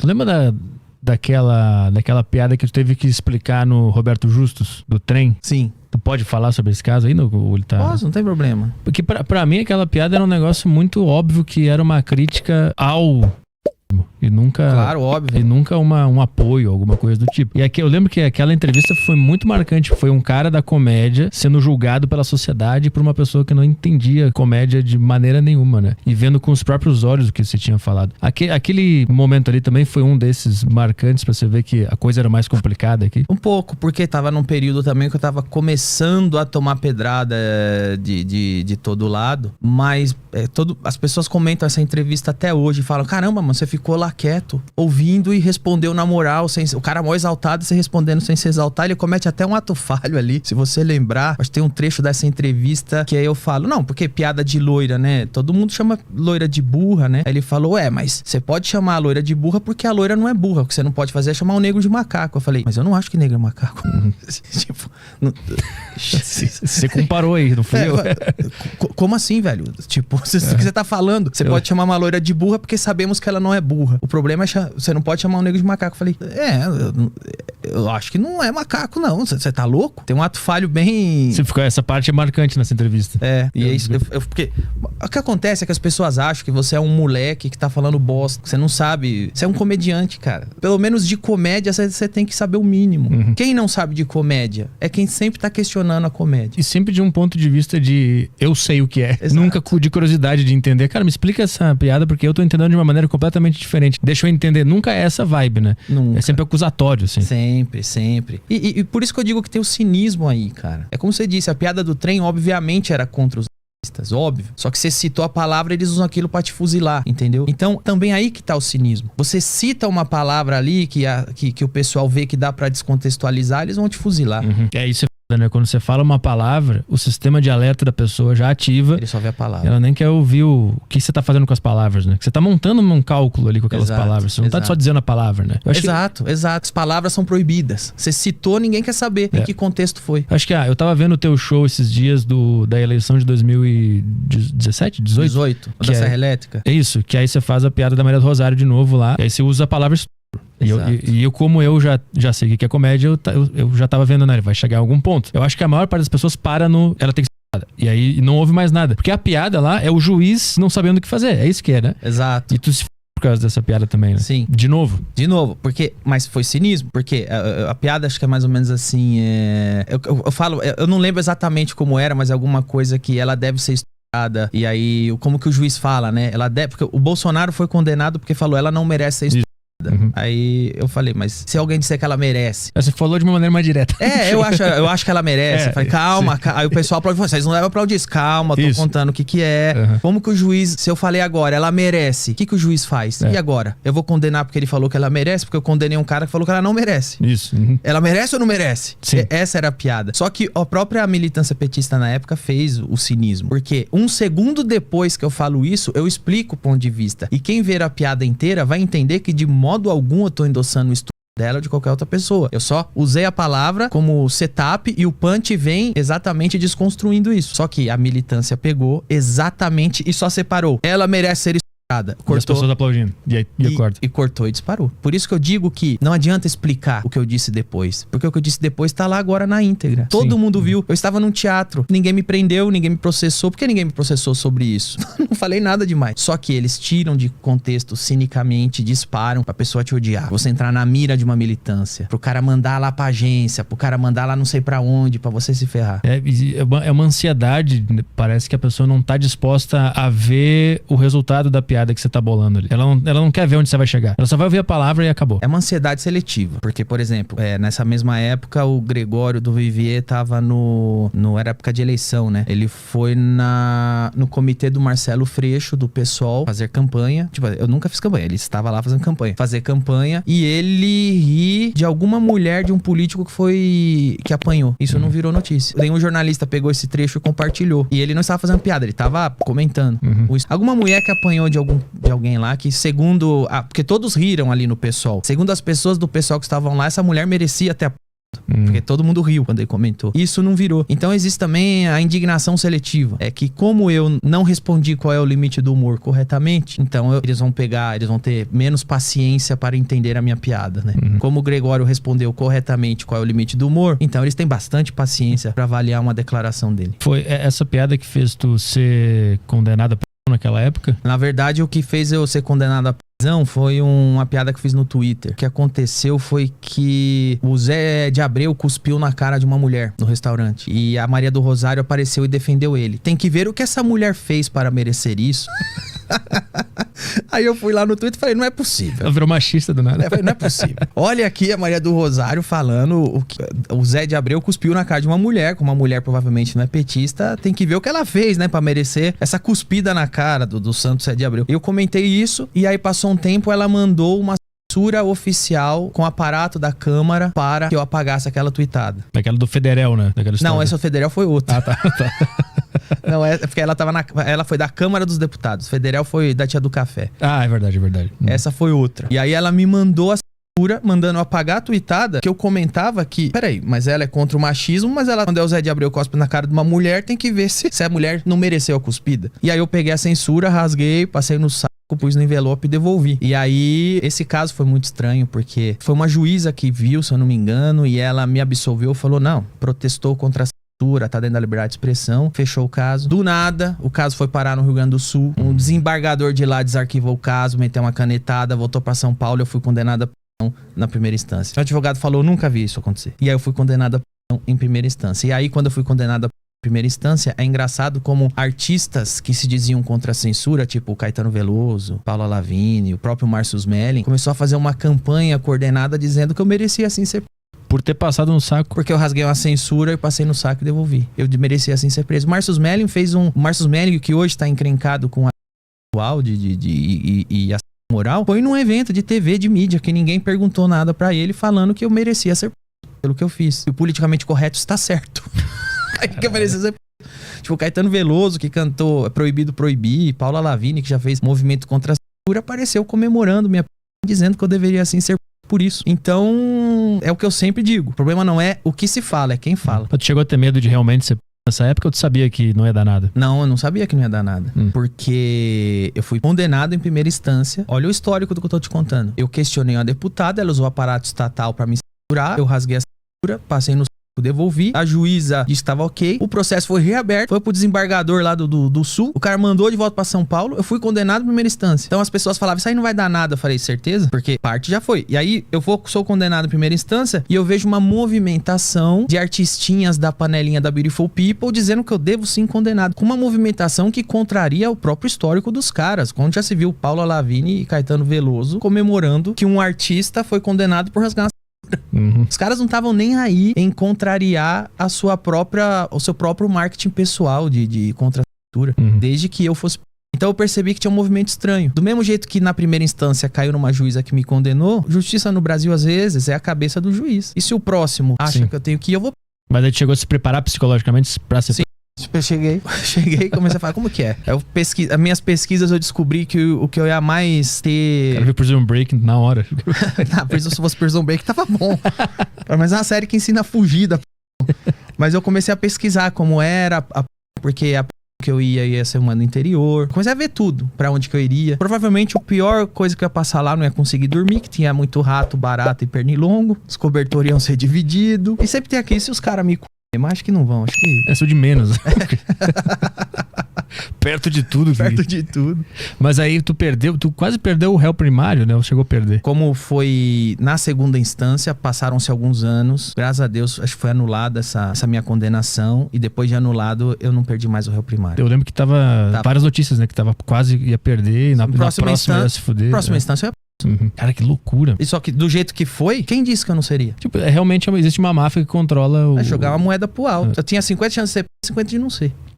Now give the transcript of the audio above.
lembra daquela piada que tu teve que explicar no Roberto Justus, do trem? Sim. Tu pode falar sobre esse caso aí? Ele tá... Posso, não tem problema. Porque pra mim aquela piada era um negócio muito óbvio que era uma crítica ao... E nunca, claro, óbvio. E nunca um apoio, alguma coisa do tipo. E aqui, eu lembro que aquela entrevista foi muito marcante. Foi um cara da comédia sendo julgado pela sociedade por uma pessoa que não entendia comédia de maneira nenhuma, né? E vendo com os próprios olhos o que você tinha falado. Aquele momento ali também foi um desses marcantes pra você ver que a coisa era mais complicada aqui. Um pouco, porque tava num período também que eu tava começando a tomar pedrada de todo lado. Mas as pessoas comentam essa entrevista até hoje e falam: caramba, mano, você ficou lá quieto, ouvindo e respondeu na moral, o cara mó exaltado, você respondendo sem se exaltar, ele comete até um ato falho ali. Se você lembrar, acho que tem um trecho dessa entrevista que aí eu falo, não, porque piada de loira, né? Todo mundo chama loira de burra, né? Aí ele falou, mas você pode chamar a loira de burra porque a loira não é burra. O que você não pode fazer é chamar o negro de macaco. Eu falei, mas eu não acho que negro é macaco. Tipo, você comparou aí, não foi eu? Como assim, velho? Tipo, o que você tá falando? Você pode chamar uma loira de burra porque sabemos que ela não é burra. O problema é você não pode chamar um negro de macaco. Eu falei, eu acho que não é macaco, não. Você tá louco? Tem um ato falho bem... Essa parte é marcante nessa entrevista. E é isso. Porque o que acontece é que as pessoas acham que você é um moleque que tá falando bosta. Você não sabe. Você é um comediante, cara. Pelo menos de comédia, você tem que saber o mínimo. Uhum. Quem não sabe de comédia é quem sempre tá questionando a comédia. E sempre de um ponto de vista de eu sei o que é. Exato. Nunca de curiosidade de entender. Cara, me explica essa piada porque eu tô entendendo de uma maneira completamente diferente. Deixa eu entender. Nunca é essa vibe, né? Nunca. É sempre acusatório, assim. Sempre. E por isso que eu digo que tem o cinismo aí, cara. É como você disse, a piada do trem, obviamente, era contra os artistas, óbvio. Só que você citou a palavra, eles usam aquilo pra te fuzilar, entendeu? Então, também aí que tá o cinismo. Você cita uma palavra ali que o pessoal vê que dá pra descontextualizar, eles vão te fuzilar. Uhum. É isso. Né? Quando você fala uma palavra, o sistema de alerta da pessoa já ativa. Ele só vê a palavra. Ela nem quer ouvir o que você tá fazendo com as palavras, né? Que você tá montando um cálculo ali com aquelas palavras. Você não tá só dizendo a palavra, né? Exato. As palavras são proibidas. Você citou, ninguém quer saber em que contexto foi. Acho que, eu tava vendo o teu show esses dias da eleição de 2017, 18? Da Serra Elétrica. É isso, que aí você faz a piada da Maria do Rosário de novo lá, e aí você usa a palavra E eu, como eu já sei o que é comédia, eu já tava vendo, né? Ele vai chegar a algum ponto. Eu acho que a maior parte das pessoas para no... Ela tem que ser piada. E aí não ouve mais nada. Porque a piada lá é o juiz não sabendo o que fazer. É isso que é, né? Exato. E tu se por causa dessa piada também, né? Sim. De novo, porque... Mas foi cinismo. Porque a piada acho que é mais ou menos assim... Eu falo... Eu não lembro exatamente como era, mas é alguma coisa que ela deve ser estudada. E aí, como que o juiz fala, né? Ela deve... Porque o Bolsonaro foi condenado porque falou, ela não merece ser estudada. Uhum. Aí eu falei, mas se alguém disser que ela merece... Você falou de uma maneira mais direta. Eu acho que ela merece. Eu falei, calma. Aí o pessoal aplaudiu, vocês não devem aplaudir isso. Calma, tô contando o que é. Uhum. Como que o juiz, se eu falei agora, ela merece, o que o juiz faz? E agora? Eu vou condenar porque ele falou que ela merece, porque eu condenei um cara que falou que ela não merece. Isso. Uhum. Ela merece ou não merece? Sim. Essa era a piada. Só que a própria militância petista na época fez o cinismo. Porque um segundo depois que eu falo isso, eu explico o ponto de vista. E quem ver a piada inteira vai entender que de modo algum eu tô endossando o estudo dela ou de qualquer outra pessoa. Eu só usei a palavra como setup e o punch vem exatamente desconstruindo isso. Só que a militância pegou exatamente e só separou. Ela merece ser cortou, e as pessoas aplaudindo. E cortou e disparou. Por isso que eu digo que não adianta explicar o que eu disse depois. Porque o que eu disse depois tá lá agora na íntegra. Todo mundo viu. Eu estava num teatro. Ninguém me prendeu, ninguém me processou. Por que ninguém me processou sobre isso? Não falei nada demais. Só que eles tiram de contexto cinicamente, disparam pra pessoa te odiar. Você entrar na mira de uma militância. Pro cara mandar lá pra agência. Pro cara mandar lá não sei pra onde. Pra você se ferrar. É uma ansiedade. Parece que a pessoa não tá disposta a ver o resultado da piada que você tá bolando ali. Ela não quer ver onde você vai chegar. Ela só vai ouvir a palavra e acabou. É uma ansiedade seletiva. Porque, por exemplo, nessa mesma época, o Gregório do Vivier tava era época de eleição, né? Ele foi no comitê do Marcelo Freixo, do PSOL, fazer campanha. Tipo, eu nunca fiz campanha. Ele estava lá fazendo campanha. Fazer campanha. E ele ri de alguma mulher de um político que apanhou. Isso não virou notícia. Nenhum jornalista pegou esse trecho e compartilhou. E ele não estava fazendo piada. Ele estava comentando. Alguma mulher que apanhou de alguém lá que, segundo... porque todos riram ali no PSOL. Segundo as pessoas do PSOL que estavam lá, essa mulher merecia ter Porque todo mundo riu quando ele comentou. Isso não virou. Então existe também a indignação seletiva. É que como eu não respondi qual é o limite do humor corretamente, então eles vão ter menos paciência para entender a minha piada, né? Como o Gregório respondeu corretamente qual é o limite do humor, então eles têm bastante paciência para avaliar uma declaração dele. Foi essa piada que fez tu ser condenado a naquela época? Na verdade, o que fez eu ser condenado à prisão foi uma piada que eu fiz no Twitter. O que aconteceu foi que o Zé de Abreu cuspiu na cara de uma mulher no restaurante. E a Maria do Rosário apareceu e defendeu ele. Tem que ver o que essa mulher fez para merecer isso. Aí eu fui lá no Twitter e falei, não é possível. Ela virou machista do nada. Não é possível. Olha aqui a Maria do Rosário falando o Zé de Abreu cuspiu na cara de uma mulher, como uma mulher provavelmente não é petista, tem que ver o que ela fez, né, pra merecer essa cuspida na cara do santo Zé de Abreu. Eu comentei isso e aí passou um tempo, ela mandou uma censura oficial com o aparato da Câmara para que eu apagasse aquela tweetada. Aquela do Federel, né? Não, essa do Federel foi outra. Ah, tá. Não, é porque ela foi da Câmara dos Deputados. O Federal foi da Tia do Café. Ah, é verdade. Essa foi outra. E aí ela me mandou a censura, mandando eu apagar a tweetada, que eu comentava que, peraí, mas ela é contra o machismo, mas ela, quando é o Zé de Abreu cospe na cara de uma mulher, tem que ver se a mulher não mereceu a cuspida. E aí eu peguei a censura, rasguei, passei no saco, pus no envelope e devolvi. E aí, esse caso foi muito estranho, porque foi uma juíza que viu, se eu não me engano, e ela me absolveu, falou, não, protestou contra a censura, tá dentro da liberdade de expressão, fechou o caso. Do nada, o caso foi parar no Rio Grande do Sul, um desembargador de lá desarquivou o caso, meteu uma canetada, voltou pra São Paulo, eu fui condenado a prisão na primeira instância. O advogado falou, nunca vi isso acontecer. E aí eu fui condenado a prisão em primeira instância. E aí, quando eu fui condenado a primeira instância, é engraçado como artistas que se diziam contra a censura, tipo Caetano Veloso, Paula Lavigne, o próprio Márcio Smelling, começou a fazer uma campanha coordenada dizendo que eu merecia assim ser preso. Por ter passado no saco. Porque eu rasguei uma censura e passei no saco e devolvi. Eu merecia assim ser preso. O Márcio Smelling fez um... O Márcio Smelling, que hoje tá encrencado com a atual e a moral, foi num evento de TV, de mídia, que ninguém perguntou nada pra ele, falando que eu merecia ser preso pelo que eu fiz. E o politicamente correto está certo. Que eu merecia ser preso. Tipo, o Caetano Veloso, que cantou É Proibido Proibir, Paula Lavigne, que já fez movimento contra a censura, apareceu comemorando minha dizendo que eu deveria assim ser por isso. Então, é o que eu sempre digo. O problema não é o que se fala, é quem fala. Tu chegou a ter medo de realmente ser nessa época ou tu sabia que não ia dar nada? Não, eu não sabia que não ia dar nada. Porque eu fui condenado em primeira instância. Olha o histórico do que eu tô te contando. Eu questionei uma deputada, ela usou o aparato estatal pra me censurar, eu rasguei a censura, passei no devolvi, a juíza disse que estava ok, o processo foi reaberto, foi pro desembargador lá do Sul, o cara mandou de volta pra São Paulo, eu fui condenado em primeira instância. Então as pessoas falavam, isso aí não vai dar nada, eu falei, certeza? Porque parte já foi. E aí eu sou condenado em primeira instância e eu vejo uma movimentação de artistinhas da panelinha da Beautiful People dizendo que eu devo sim condenado, com uma movimentação que contraria o próprio histórico dos caras, quando já se viu Paula Lavigne e Caetano Veloso comemorando que um artista foi condenado por rasgar. Os caras não estavam nem aí em contrariar o seu próprio marketing pessoal de contra a censura, desde que eu fosse. Então eu percebi que tinha um movimento estranho. Do mesmo jeito que na primeira instância caiu numa juíza que me condenou, justiça no Brasil às vezes é a cabeça do juiz. E se o próximo acha que eu tenho que ir, eu vou. Mas aí chegou a se preparar psicologicamente pra ser... Sim. Eu cheguei e comecei a falar, como que é? As minhas pesquisas eu descobri que o que eu ia mais ter... Quero ver Prison Break na hora. Se fosse Prison Break tava bom. Mas é uma série que ensina a fugir da... Mas eu comecei a pesquisar como era, porque a que eu ia ser uma no interior. Comecei a ver tudo, pra onde que eu iria. Provavelmente a pior coisa que eu ia passar lá não ia conseguir dormir, que tinha muito rato, barata e pernilongo. Os cobertores iam ser divididos. E sempre tem aqui, se os caras me... Mas acho que não vão, acho que... É só de menos. Perto de tudo. Perto de tudo. Mas aí tu quase perdeu o réu primário, né? Ou chegou a perder? Como foi na segunda instância, passaram-se alguns anos. Graças a Deus, acho que foi anulada essa minha condenação. E depois de anulado, eu não perdi mais o réu primário. Eu lembro que tava várias notícias, né? Que tava quase ia perder e na próxima ia se fuder. Próxima instância eu ia... Cara, que loucura. E só que do jeito que foi, quem disse que eu não seria? Tipo, realmente existe uma máfia que controla o... É jogar uma moeda pro alto. Eu tinha 50 chances de ser 50 de não ser.